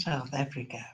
South Africa.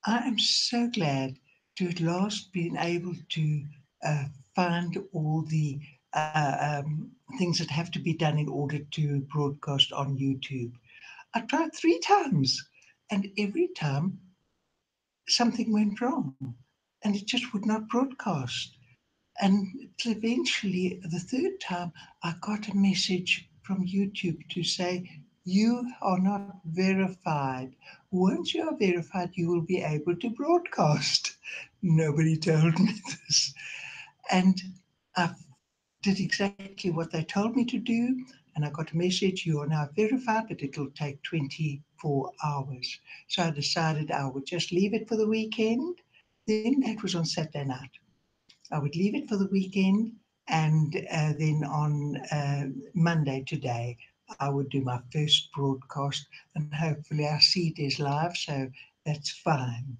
I am so glad to at last been able to uh, find all the things that have to be done in order to broadcast on YouTube. I tried 3 times, and every time something went wrong, and it just would not broadcast. And eventually, the third time, I got a message from YouTube to say, "You are not verified. Once you are verified, you will be able to broadcast." Nobody told me this. And I did exactly what they told me to do. And I got a message, "You are now verified, but it will take 24 hours." So I decided I would just leave it for the weekend. Then that was on Saturday night. I would leave it for the weekend, and then on Monday today, I would do my first broadcast, and hopefully I see it is live, so that's fine.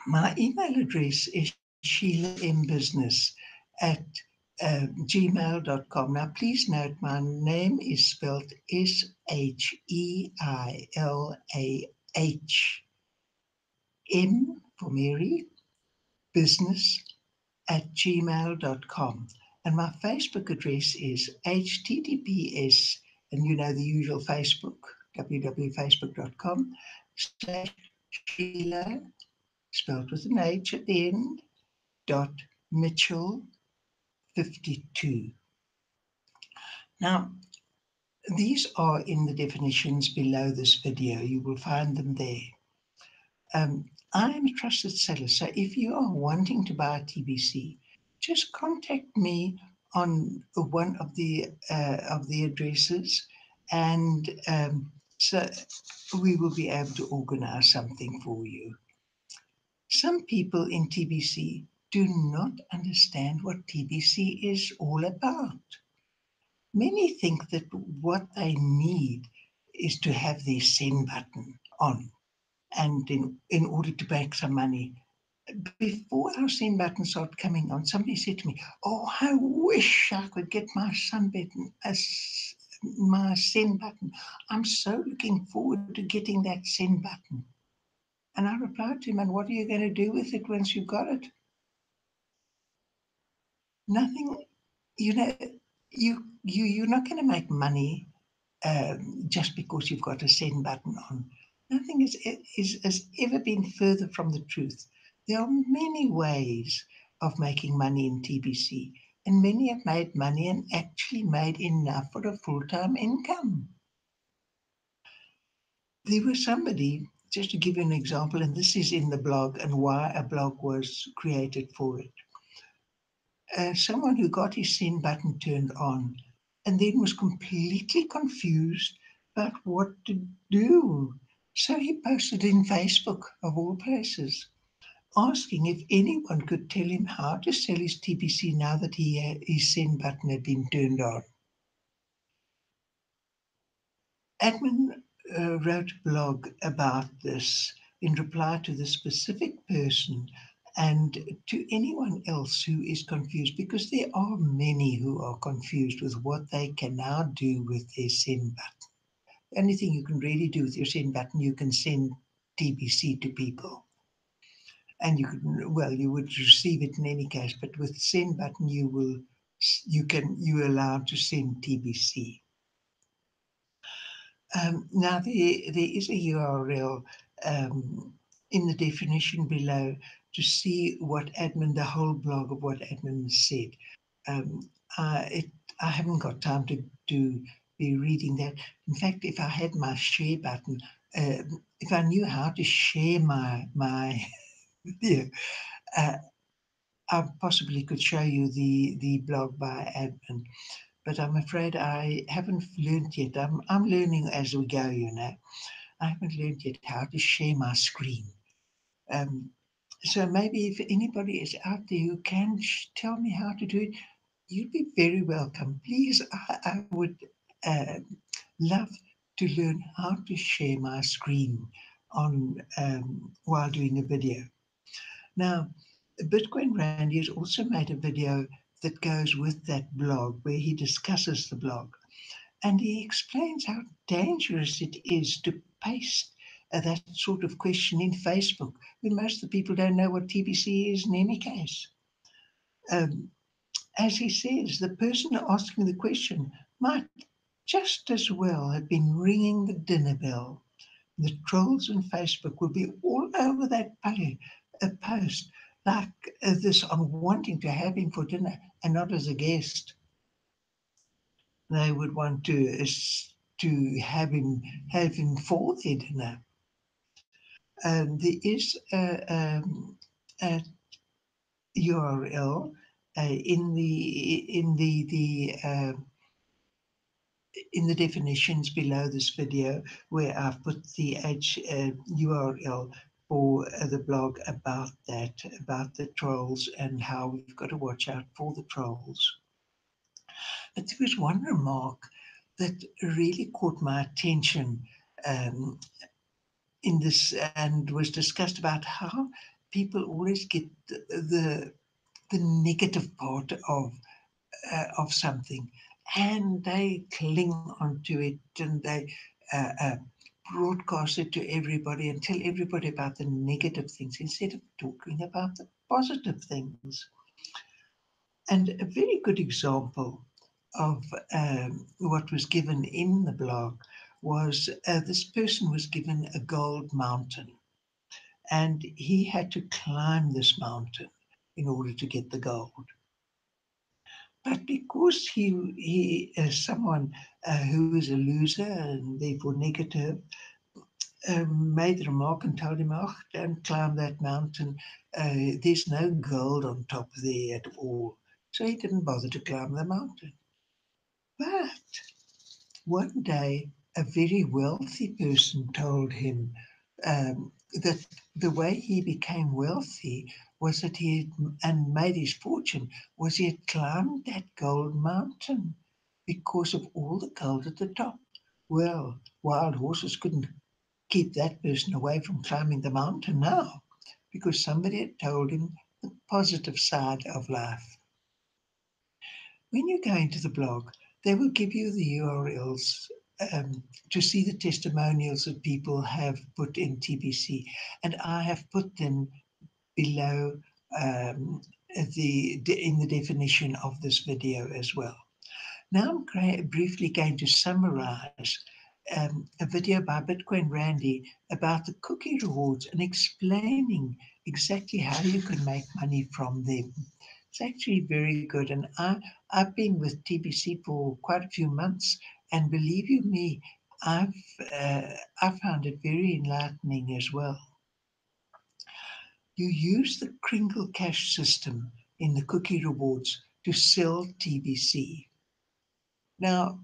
My email address is SheilaMBusiness at gmail.com. Now, please note my name is spelled SHEILAH, for Mary, business at gmail.com. And my Facebook address is https, and you know the usual Facebook, www.facebook.com/Sheila, spelled with an H at the end, .Mitchell52. Now, these are in the definitions below this video. You will find them there. I am a trusted seller, so if you are wanting to buy a TBC, just contact me on one of the addresses, and so we will be able to organize something for you. Some people in TBC do not understand what TBC is all about. Many think that what they need is to have their send button on, and in order to make some money. Before our send button started coming on, somebody said to me, "Oh, I wish I could get my my send button. I'm so looking forward to getting that send button." And I replied to him, "And what are you going to do with it once you've got it?" Nothing. You know, you're not going to make money just because you've got a send button on. Nothing has ever been further from the truth. There are many ways of making money in TBC, and many have made money and actually made enough for a full-time income. There was somebody, just to give you an example, and this is in the blog and why a blog was created for it. Someone who got his send button turned on and then was completely confused about what to do. So he posted in Facebook, of all places, asking if anyone could tell him how to sell his TBC now that his send button had been turned on. Admin wrote a blog about this in reply to the specific person and to anyone else who is confused, because there are many who are confused with what they can now do with their send button. The only thing you can really do with your send button, you can send TBC to people. And you can, well, you would receive it in any case, but with send button, you're allowed to send TBC. Now, there is a URL in the definition below to see what admin, the whole blog of what admin said. Um, I haven't got time to be reading that. In fact, if I had my share button, if I knew how to share my video, uh, I possibly could show you the blog by admin. But I'm afraid I haven't learned yet. I'm learning as we go, you know. I haven't learned yet how to share my screen. Um, so maybe if anybody is out there who can tell me how to do it, you'd be very welcome. Please, I would uh, love to learn how to share my screen on while doing a video. Now, Bitcoin Randy has also made a video that goes with that blog where he discusses the blog. And he explains how dangerous it is to paste that sort of question in Facebook when most of the people don't know what TBC is in any case. Um, as he says, the person asking the question might just as well have been ringing the dinner bell. The trolls on Facebook will be all over that post, like this on wanting to have him for dinner and not as a guest. They would want to have him for their dinner. There is a URL in the definitions below this video where I've put the URL for the blog about the trolls and how we've got to watch out for the trolls. But there was one remark that really caught my attention um, in this and was discussed about how people always get the negative part of something, and they cling onto it and they uh, uh, broadcast it to everybody and tell everybody about the negative things instead of talking about the positive things. And a very good example of what was given in the blog was this person was given a gold mountain and he had to climb this mountain in order to get the gold. But because he is someone who is a loser and therefore negative, made the remark and told him, "Oh, don't climb that mountain. There's no gold on top there at all." So he didn't bother to climb the mountain. But one day, a very wealthy person told him that the way he became wealthy was that he had, and made his fortune was he had climbed that gold mountain because of all the gold at the top. Well, wild horses couldn't keep that person away from climbing the mountain now because somebody had told him the positive side of life. When you go into the blog, they will give you the URLs to see the testimonials that people have put in TBC, and I have put them below in the definition of this video as well. Now I'm briefly going to summarize a video by Bitcoin Randy about the cookie rewards and explaining exactly how you can make money from them. It's actually very good, and I've been with TBC for quite a few months, and believe you me, I've I found it very enlightening as well. You use the Kringle.cash system in the cookie rewards to sell TBC. Now,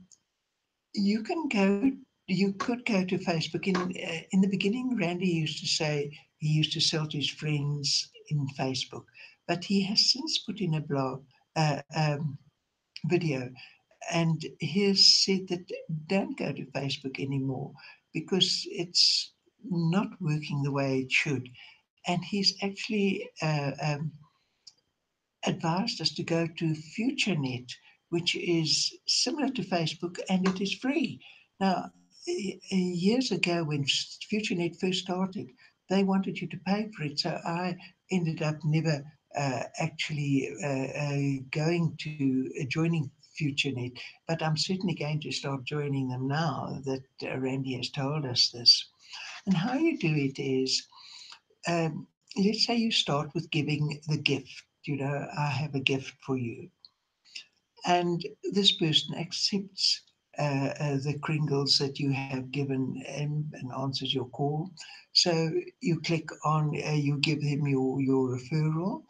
you can go. You could go to Facebook. In the beginning, Randy used to say he used to sell to his friends in Facebook, but he has since put in a blog video, and he has said that don't go to Facebook anymore because it's not working the way it should. And he's actually advised us to go to FutureNet, which is similar to Facebook and it is free. Now, years ago when FutureNet first started, they wanted you to pay for it. So I ended up never actually going to joining FutureNet, but I'm certainly going to start joining them now that Randy has told us this. And how you do it is, let's say you start with giving the gift. You know, I have a gift for you. And this person accepts the Kringles that you have given him and answers your call. So you click on, you give him your referral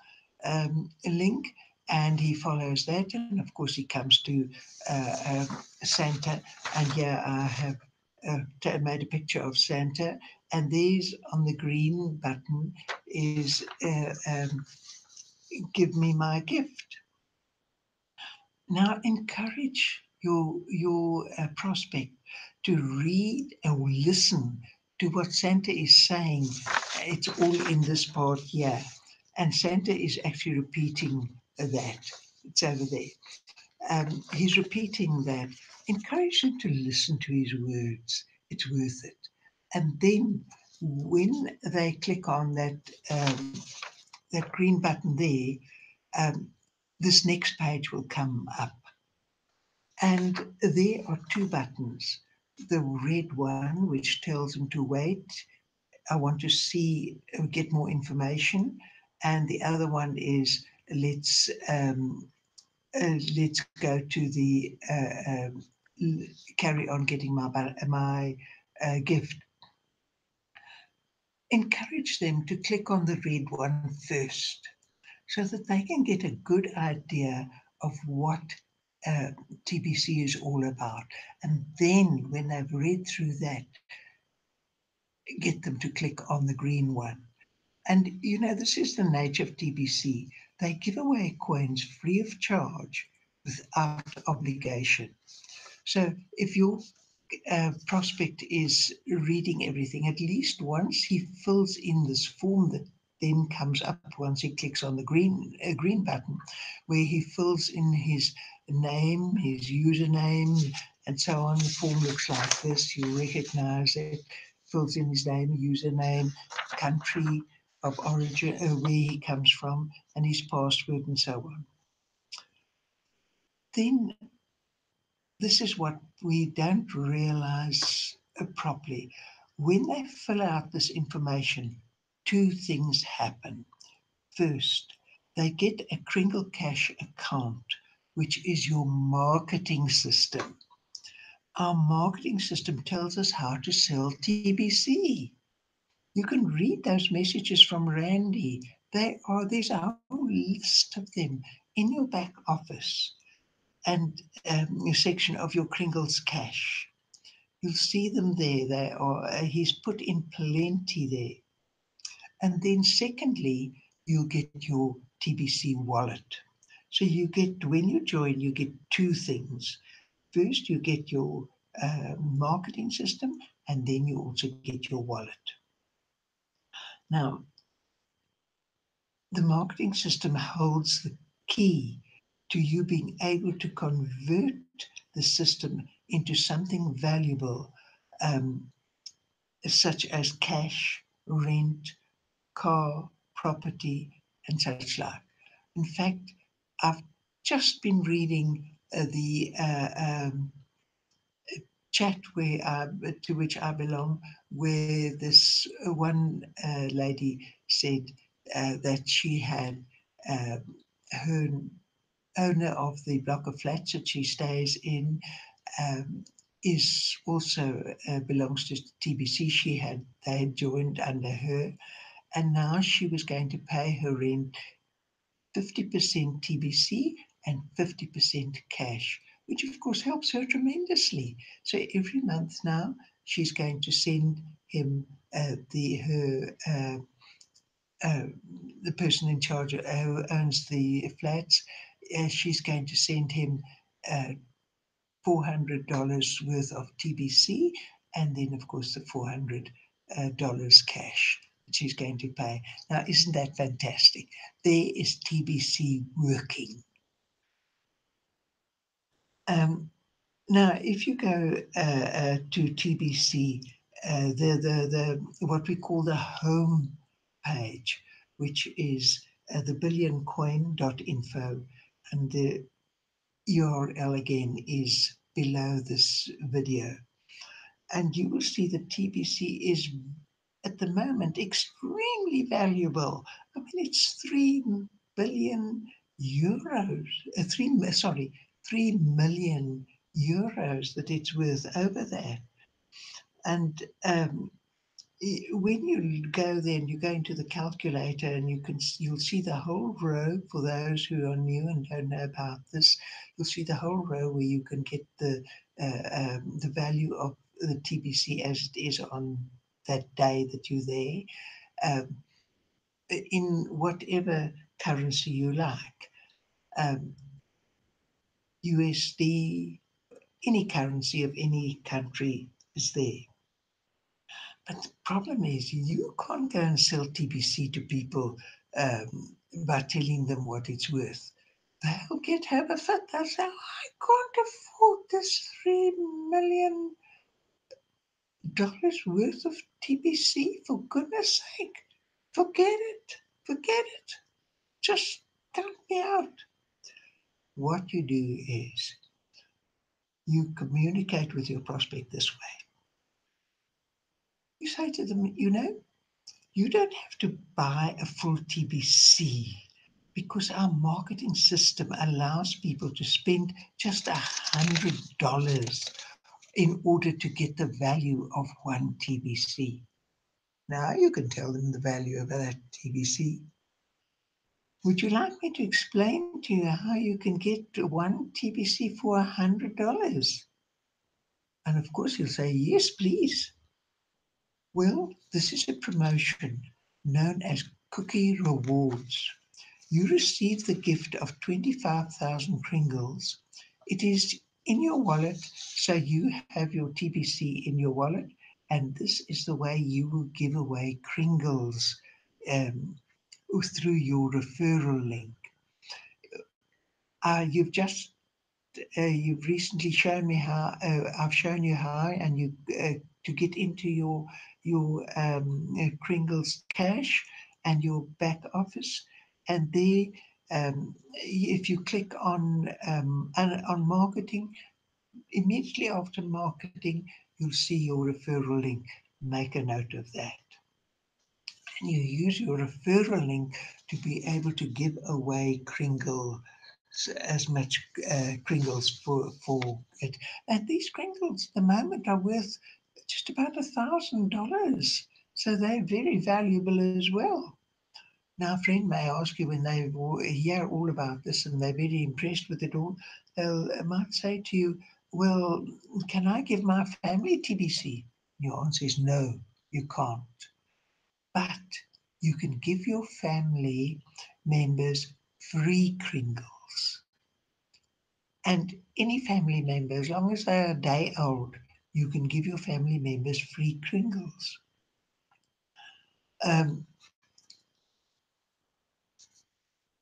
link, and he follows that. And of course, he comes to Santa. And here I have made a picture of Santa. And there's on the green button is give me my gift. Now encourage your prospect to read or listen to what Santa is saying. It's all in this part here, and Santa is actually repeating that. It's over there. He's repeating that. Encourage him to listen to his words. It's worth it. And then when they click on that green button there, um, this next page will come up. And there are two buttons. The red one, which tells them to wait, I want to see, get more information. And the other one is let's go to the carry on getting my gift. Encourage them to click on the red one first, so that they can get a good idea of what uh, TBC is all about. And then when they've read through that, get them to click on the green one. And this is the nature of TBC. They give away coins free of charge without obligation. So if your prospect is reading everything, at least once he fills in this form that then comes up once he clicks on the green button, where he fills in his name, his username, and so on. The form looks like this. You recognize it. Fills in his name, username, country of origin, where he comes from, and his password, and so on. Then this is what we don't realize properly. When they fill out this information, two things happen. First, they get a Kringle.cash account, which is your marketing system. Our marketing system tells us how to sell TBC. You can read those messages from Randy. There's a whole list of them in your back office and a section of your Kringle's cash. You'll see them there. They are. He's put in plenty there. And then secondly, you'll get your TBC wallet. So you get, when you join, you get two things. First, you get your marketing system, and then you also get your wallet. Now, the marketing system holds the key to you being able to convert the system into something valuable, um, such as cash, rent, car, property, and such like. In fact, I've just been reading the chat to which I belong, where this one lady said that she had uh, her owner of the block of flats that she stays in um, is also belongs to TBC. They had joined under her, and now she was going to pay her rent 50% TBC and 50% cash, which of course helps her tremendously. So every month now she's going to send him uh, the person in charge who owns the flats. She's going to send him uh, $400 worth of TBC, and then, of course, the $400 cash that she's going to pay. Now, isn't that fantastic? There is TBC working. Um, Now, if you go to TBC, the what we call the home page, which is thebillioncoin.info, and the URL again is below this video. And you will see that TBC is at the moment extremely valuable. I mean, it's 3 billion euros, 3 million euros that it's worth over there. And when you go there and you go into the calculator and you'll see the whole row. For those who are new and don't know about this, you'll see the whole row where you can get the value of the TBC as it is on that day that you're there, um, in whatever currency you like, um, USD, any currency of any country is there. But the problem is, you can't go and sell TBC to people by telling them what it's worth. They'll have a fit. They'll say, I can't afford this $3 million worth of TBC, for goodness sake. Forget it. Forget it. Just count me out. What you do is you communicate with your prospect this way. You say to them, you don't have to buy a full TBC because our marketing system allows people to spend just $100 in order to get the value of one TBC. Now you can tell them the value of that TBC. Would you like me to explain to you how you can get one TBC for $100? And of course you'll say, yes, please. Well, this is a promotion known as Cookie Rewards. You receive the gift of 25,000 Kringles. It is in your wallet, so you have your TBC in your wallet, and this is the way you will give away Kringles um, through your referral link. You've just you've recently shown me how I've shown you how, and you to get into your Kringle's cash and your back office, and there, if you click on marketing, immediately after marketing, you'll see your referral link. Make a note of that. And you use your referral link to be able to give away Kringle as much Kringles for it. And these Kringles at the moment are worth just about $1,000, so they're very valuable as well. Now, a friend may ask you when they hear all about this and they're very impressed with it all, they might say to you, "Well, can I give my family TBC?" Your answer is no, you can't. But you can give your family members free Kringles. And any family member, as long as they're a day old, you can give your family members free Kringles. Um,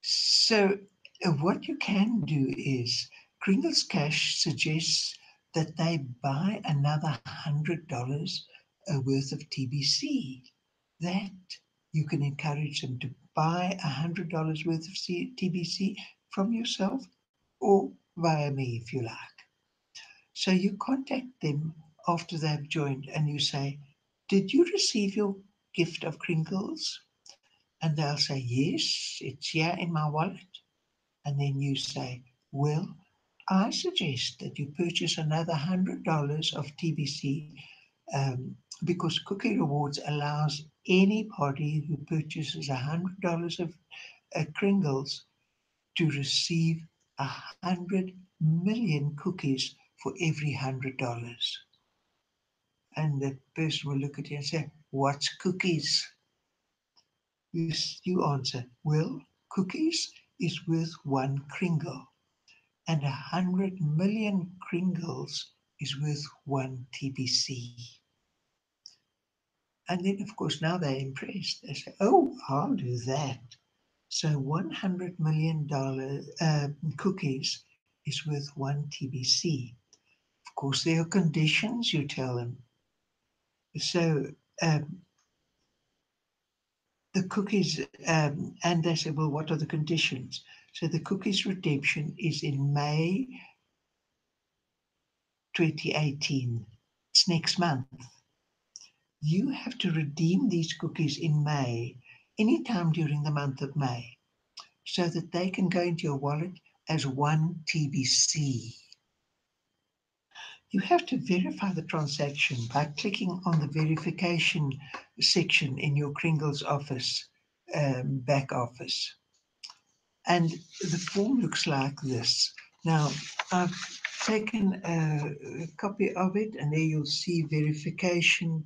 so what you can do is Kringle's Cash suggests that they buy another $100 worth of TBC. That you can encourage them to buy $100 worth of TBC from yourself or via me if you like. So you contact them after they've joined and you say, "Did you receive your gift of Kringles?" And they'll say, "Yes, it's here in my wallet." And then you say, "Well, I suggest that you purchase another $100 of TBC because Cookie Rewards allows anybody who purchases $100 of Kringles to receive 100 million cookies for every $100. And the person will look at you and say, "What's cookies?" You answer, "Well, cookies is worth one Kringle, and 100 million Kringles is worth one TBC." And then, of course, now they're impressed. They say, "Oh, I'll do that." So $100 million cookies is worth one TBC. Of course, there are conditions, you tell them. So the cookies, and they say, "Well, what are the conditions?" So the cookies redemption is in May 2018. It's next month. You have to redeem these cookies in May, anytime during the month of May, so that they can go into your wallet as one TBC. You have to verify the transaction by clicking on the verification section in your Kringle's office, back office. And the form looks like this. Now, I've taken a copy of it, and there you'll see verification,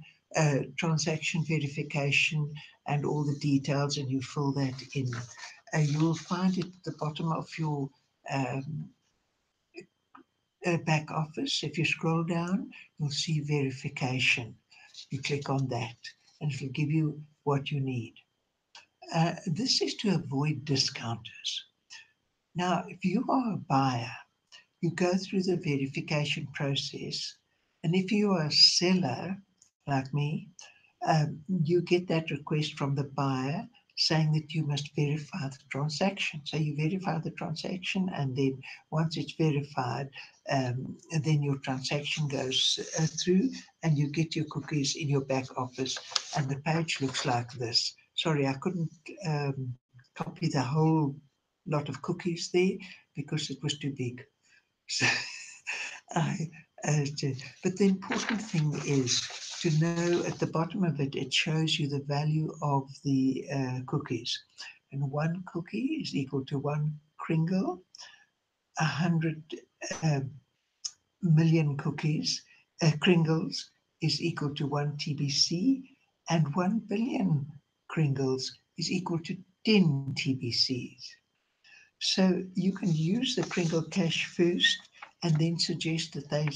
transaction verification, and all the details, and you fill that in. You will find it at the bottom of your um, back office. If you scroll down, you'll see verification. You click on that, and it'll give you what you need. This is to avoid discounters. Now, if you are a buyer, you go through the verification process, and if you are a seller, like me, you get that request from the buyer saying that you must verify the transaction. So you verify the transaction, and then once it's verified, then your transaction goes through, and you get your cookies in your back office, and the page looks like this. Sorry, I couldn't copy the whole lot of cookies there because it was too big. So I, but the important thing is to know at the bottom of it, it shows you the value of the cookies. And one cookie is equal to one Kringle, 100 million cookies, Kringles is equal to one TBC, and 1 billion Kringles is equal to 10 TBCs. So you can use the Kringle.cash first and then suggest that they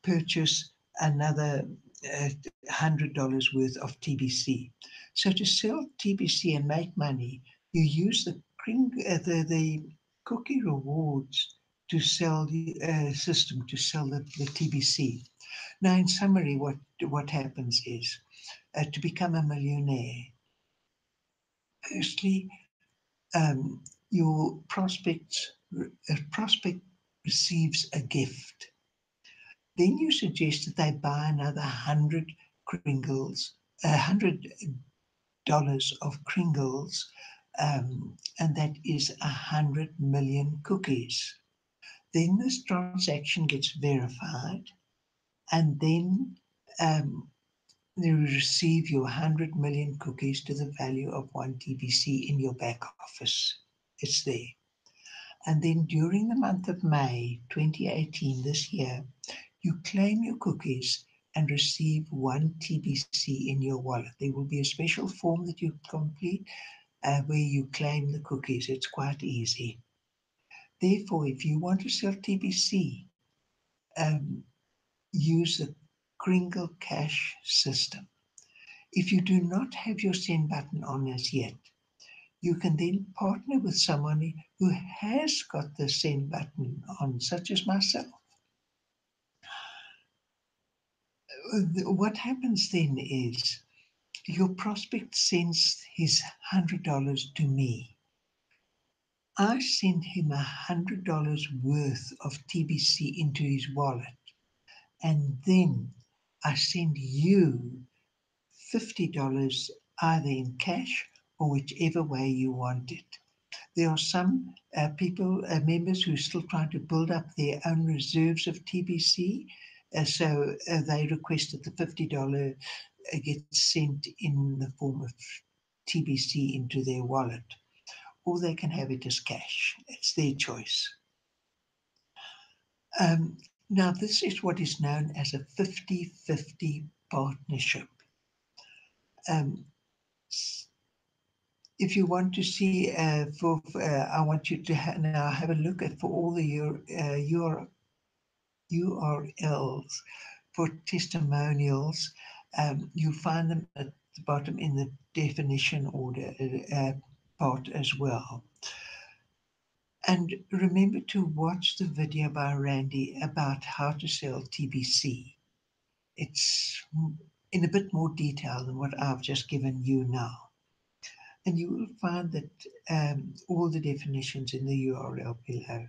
purchase another $100 worth of TBC. So to sell TBC and make money, you use the cookie rewards to sell the system to sell the TBC. Now, in summary, what happens is to become a millionaire. Firstly, your prospect receives a gift. Then you suggest that they buy another 100 Kringles, $100 of Kringles, and that is 100 million cookies. Then this transaction gets verified, and then um, you receive your 100 million cookies to the value of one TBC in your back office. It's there. And then during the month of May 2018, this year, you claim your cookies and receive one TBC in your wallet. There will be a special form that you complete where you claim the cookies. It's quite easy. Therefore, if you want to sell TBC, um, use the Kringle.cash system. If you do not have your send button on as yet, you can then partner with someone who has got the send button on, such as myself. What happens then is your prospect sends his $100 to me. I send him $100 worth of TBC into his wallet, and then I send you $50 either in cash or whichever way you want it. There are some members who are still trying to build up their own reserves of TBC. So they requested the $50 gets sent in the form of TBC into their wallet, or they can have it as cash. It's their choice. Now, this is what is known as a 50-50 partnership. Um, if you want to see, I want you to now have a look at for all the URLs for testimonials. You find them at the bottom in the definition order part as well. And remember to watch the video by Randy about how to sell TBC. It's in a bit more detail than what I've just given you now. And you will find that all the definitions in the URL below.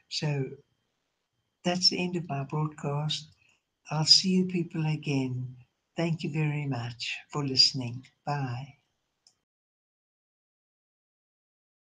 So that's the end of my broadcast. I'll see you people again. Thank you very much for listening. Bye.